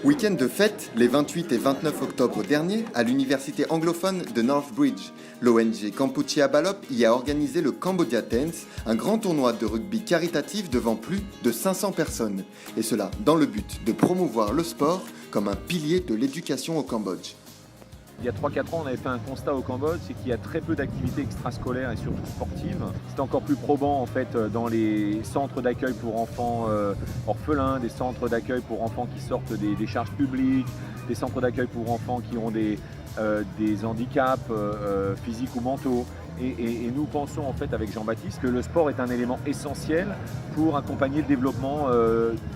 Week-end de fête les 28 et 29 octobre dernier à l'université anglophone de Northbridge. L'ONG Kampuchea Balop y a organisé le Cambodia Dance, un grand tournoi de rugby caritatif devant plus de 500 personnes. Et cela dans le but de promouvoir le sport comme un pilier de l'éducation au Cambodge. Il y a 3-4 ans, on avait fait un constat au Cambodge, c'est qu'il y a très peu d'activités extrascolaires et surtout sportives. C'est encore plus probant en fait dans les centres d'accueil pour enfants orphelins, des centres d'accueil pour enfants qui sortent des charges publiques, des centres d'accueil pour enfants qui ont des handicaps physiques ou mentaux. Et nous pensons en fait avec Jean-Baptiste que le sport est un élément essentiel pour accompagner le développement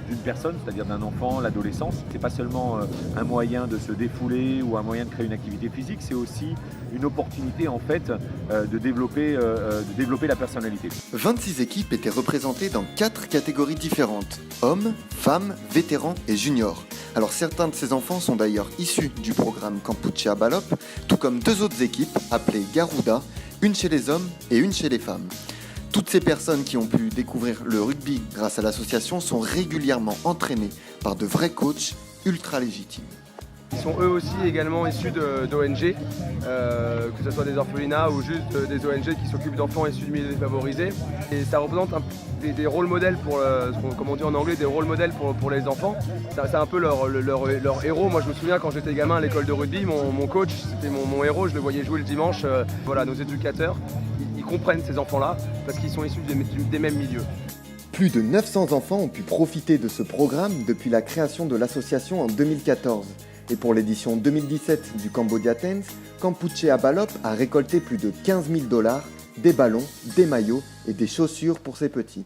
d'une personne, c'est-à-dire d'un enfant, l'adolescence. Ce n'est pas seulement un moyen de se défouler ou un moyen de créer une activité physique, c'est aussi une opportunité en fait de développer la personnalité. 26 équipes étaient représentées dans 4 catégories différentes: hommes, femmes, vétérans et juniors. Alors certains de ces enfants sont d'ailleurs issus du programme Kampuchea Balop, tout comme 2 autres équipes appelées Garuda, une chez les hommes et une chez les femmes. Toutes ces personnes qui ont pu découvrir le rugby grâce à l'association sont régulièrement entraînées par de vrais coachs ultra légitimes. Ils sont eux aussi également issus d'ONG, que ce soit des orphelinats ou juste des ONG qui s'occupent d'enfants issus de milieux défavorisés. Et ça représente des rôles modèles pour, comme on dit en anglais, des rôles modèles pour les enfants. C'est un peu leur héros. Moi je me souviens quand j'étais gamin à l'école de rugby, mon coach, c'était mon héros, je le voyais jouer le dimanche. Voilà, nos éducateurs, ils comprennent ces enfants-là parce qu'ils sont issus des mêmes milieux. Plus de 900 enfants ont pu profiter de ce programme depuis la création de l'association en 2014. Et pour l'édition 2017 du Cambodia Dance, Kampuchea Balop a récolté plus de 15 000 $, des ballons, des maillots et des chaussures pour ses petits.